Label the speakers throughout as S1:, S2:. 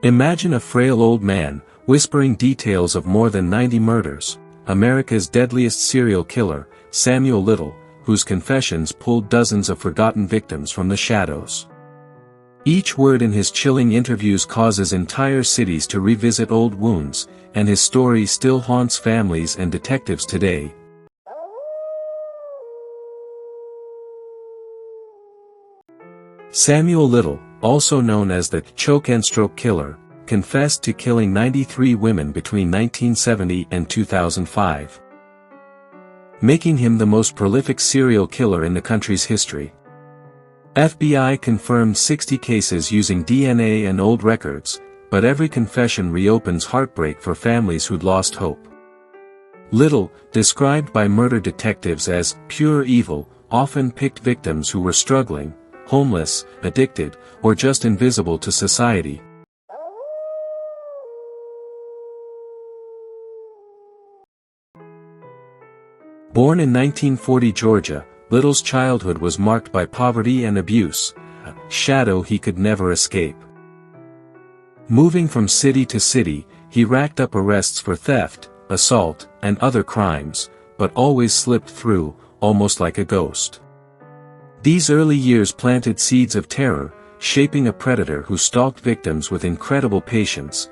S1: Imagine a frail old man, whispering details of more than 90 murders, America's deadliest serial killer, Samuel Little, whose confessions pulled dozens of forgotten victims from the shadows. Each word in his chilling interviews causes entire cities to revisit old wounds, and his story still haunts families and detectives today. Samuel Little, also known as the choke and stroke killer, confessed to killing 93 women between 1970 and 2005, making him the most prolific serial killer in the country's history. FBI confirmed 60 cases using DNA and old records, but every confession reopens heartbreak for families who'd lost hope. Little, described by murder detectives as pure evil, often picked victims who were struggling, homeless, addicted, or just invisible to society. Born in 1940 Georgia, Little's childhood was marked by poverty and abuse, a shadow he could never escape. Moving from city to city, he racked up arrests for theft, assault, and other crimes, but always slipped through, almost like a ghost. These early years planted seeds of terror, shaping a predator who stalked victims with incredible patience.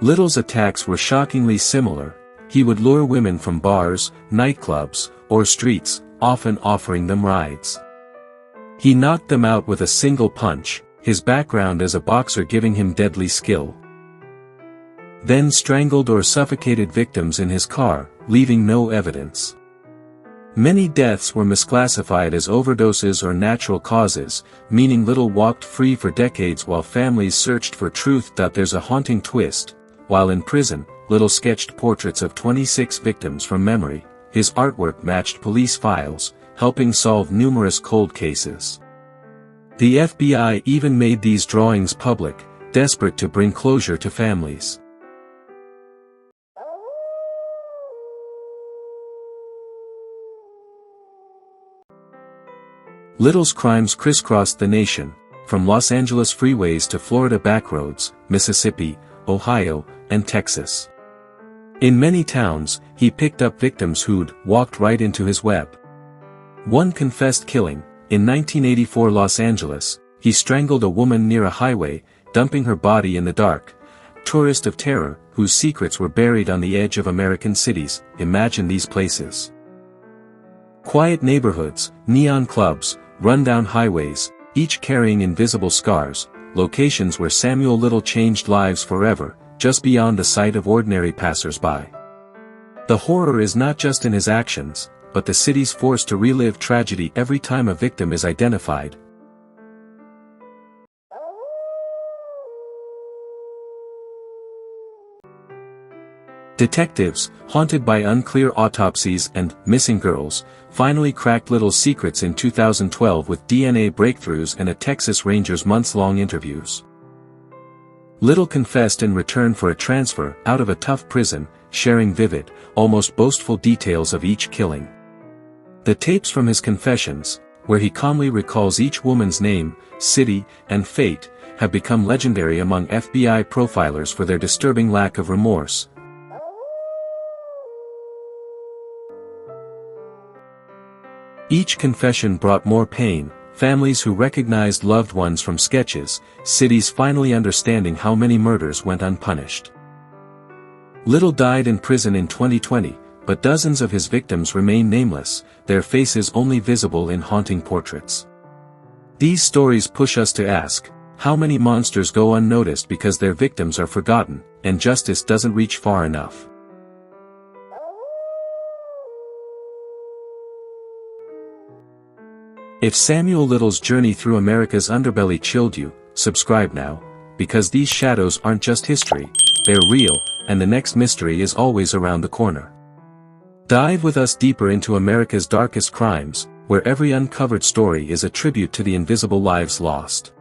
S1: Little's attacks were shockingly similar. He would lure women from bars, nightclubs, or streets, often offering them rides. He knocked them out with a single punch, his background as a boxer giving him deadly skill. Then strangled or suffocated victims in his car, leaving no evidence. Many deaths were misclassified as overdoses or natural causes, meaning Little walked free for decades while families searched for truth. There's a haunting twist. While in prison, Little sketched portraits of 26 victims from memory. His artwork matched police files, helping solve numerous cold cases. The FBI even made these drawings public, desperate to bring closure to families. Little's crimes crisscrossed the nation, from Los Angeles freeways to Florida backroads, Mississippi, Ohio, and Texas. In many towns, he picked up victims who'd walked right into his web. One confessed killing. In 1984 Los Angeles, he strangled a woman near a highway, dumping her body in the dark. Tourist of terror, whose secrets were buried on the edge of American cities. Imagine these places. Quiet neighborhoods, neon clubs, rundown highways, each carrying invisible scars, locations where Samuel Little changed lives forever, just beyond the sight of ordinary passers-by. The horror is not just in his actions, but the city's forced to relive tragedy every time a victim is identified. Detectives, haunted by unclear autopsies and missing girls, finally cracked Little's secrets in 2012 with DNA breakthroughs and a Texas Ranger's months-long interviews. Little confessed in return for a transfer out of a tough prison, sharing vivid, almost boastful details of each killing. The tapes from his confessions, where he calmly recalls each woman's name, city, and fate, have become legendary among FBI profilers for their disturbing lack of remorse. Each confession brought more pain, families who recognized loved ones from sketches, cities finally understanding how many murders went unpunished. Little died in prison in 2020, but dozens of his victims remain nameless, their faces only visible in haunting portraits. These stories push us to ask, how many monsters go unnoticed because their victims are forgotten, and justice doesn't reach far enough? If Samuel Little's journey through America's underbelly chilled you, subscribe now, because these shadows aren't just history, they're real, and the next mystery is always around the corner. Dive with us deeper into America's darkest crimes, where every uncovered story is a tribute to the invisible lives lost.